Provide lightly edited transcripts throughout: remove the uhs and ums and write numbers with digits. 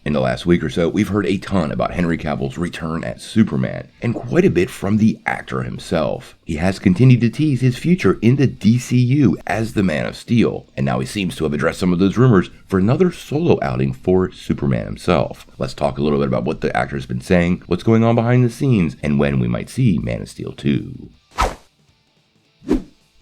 In the last week or so, we've heard a ton about Henry Cavill's return as Superman, and quite a bit from the actor himself. He has continued to tease his future in the DCU as the Man of Steel, and now he seems to have addressed some of those rumors for another solo outing for Superman himself. Let's talk a little bit about what the actor's been saying, what's going on behind the scenes, and when we might see Man of Steel 2.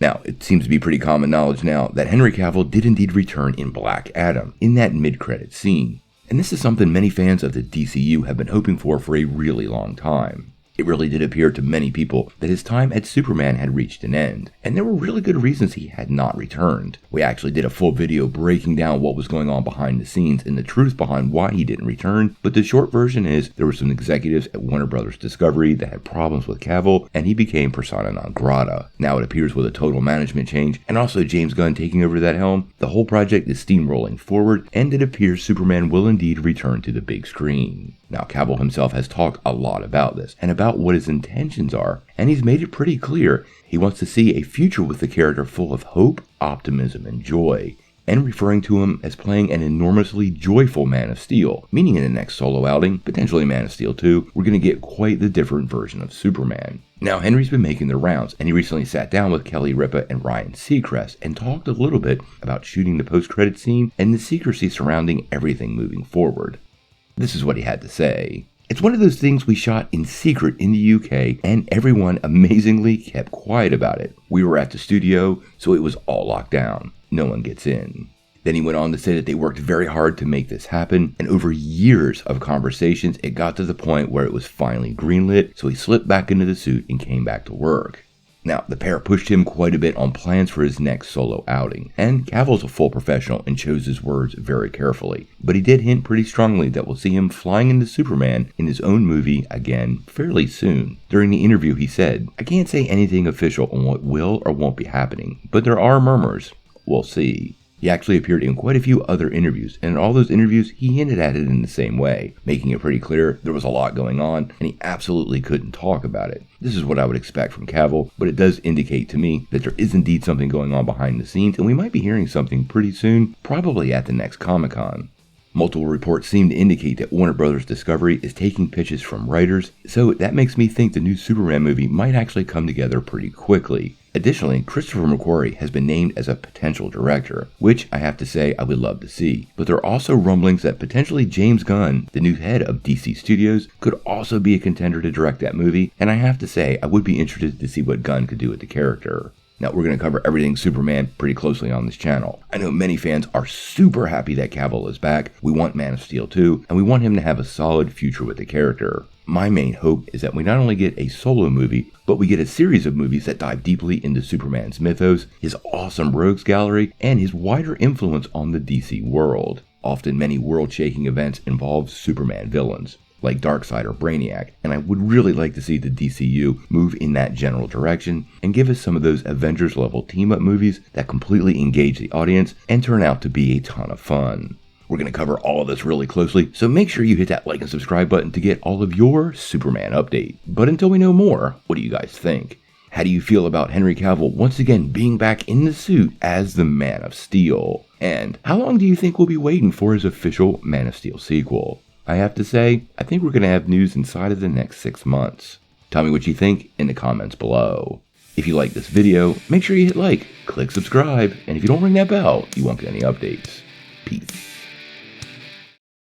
Now, it seems to be pretty common knowledge now that Henry Cavill did indeed return in Black Adam, in that mid-credit scene. And this is something many fans of the DCU have been hoping for a really long time. It really did appear to many people that his time as Superman had reached an end, and there were really good reasons he had not returned. We actually did a full video breaking down what was going on behind the scenes and the truth behind why he didn't return, but the short version is there were some executives at Warner Bros. Discovery that had problems with Cavill, and he became persona non grata. Now it appears with a total management change, and also James Gunn taking over that helm, the whole project is steamrolling forward, and it appears Superman will indeed return to the big screen. Now, Cavill himself has talked a lot about this, and about what his intentions are, and he's made it pretty clear he wants to see a future with the character full of hope, optimism, and joy, and referring to him as playing an enormously joyful Man of Steel, meaning in the next solo outing, potentially Man of Steel 2, we're going to get quite the different version of Superman. Now, Henry's been making the rounds, and he recently sat down with Kelly Ripa and Ryan Seacrest and talked a little bit about shooting the post-credit scene and the secrecy surrounding everything moving forward. This is what he had to say. It's one of those things we shot in secret in the UK, and everyone amazingly kept quiet about it. We were at the studio, so it was all locked down. No one gets in. Then he went on to say that they worked very hard to make this happen, and over years of conversations, it got to the point where it was finally greenlit, so he slipped back into the suit and came back to work. Now, the pair pushed him quite a bit on plans for his next solo outing, and Cavill's a full professional and chose his words very carefully. But he did hint pretty strongly that we'll see him flying into Superman in his own movie again fairly soon. During the interview, he said, "I can't say anything official on what will or won't be happening, but there are murmurs. We'll see." He actually appeared in quite a few other interviews, and in all those interviews, he hinted at it in the same way, making it pretty clear there was a lot going on, and he absolutely couldn't talk about it. This is what I would expect from Cavill, but it does indicate to me that there is indeed something going on behind the scenes, and we might be hearing something pretty soon, probably at the next Comic-Con. Multiple reports seem to indicate that Warner Bros. Discovery is taking pitches from writers, so that makes me think the new Superman movie might actually come together pretty quickly. Additionally, Christopher McQuarrie has been named as a potential director, which I have to say I would love to see. But there are also rumblings that potentially James Gunn, the new head of DC Studios, could also be a contender to direct that movie, and I have to say I would be interested to see what Gunn could do with the character. Now, we're going to cover everything Superman pretty closely on this channel. I know many fans are super happy that Cavill is back, we want Man of Steel 2, and we want him to have a solid future with the character. My main hope is that we not only get a solo movie, but we get a series of movies that dive deeply into Superman's mythos, his awesome rogues gallery, and his wider influence on the DC world. Often many world-shaking events involve Superman villains, like Darkseid or Brainiac, and I would really like to see the DCU move in that general direction and give us some of those Avengers-level team-up movies that completely engage the audience and turn out to be a ton of fun. We're going to cover all of this really closely, so make sure you hit that like and subscribe button to get all of your Superman update. But until we know more, what do you guys think? How do you feel about Henry Cavill once again being back in the suit as the Man of Steel? And how long do you think we'll be waiting for his official Man of Steel sequel? I have to say, I think we're going to have news inside of the next 6 months. Tell me what you think in the comments below. If you like this video, make sure you hit like, click subscribe, and if you don't ring that bell, you won't get any updates. Peace.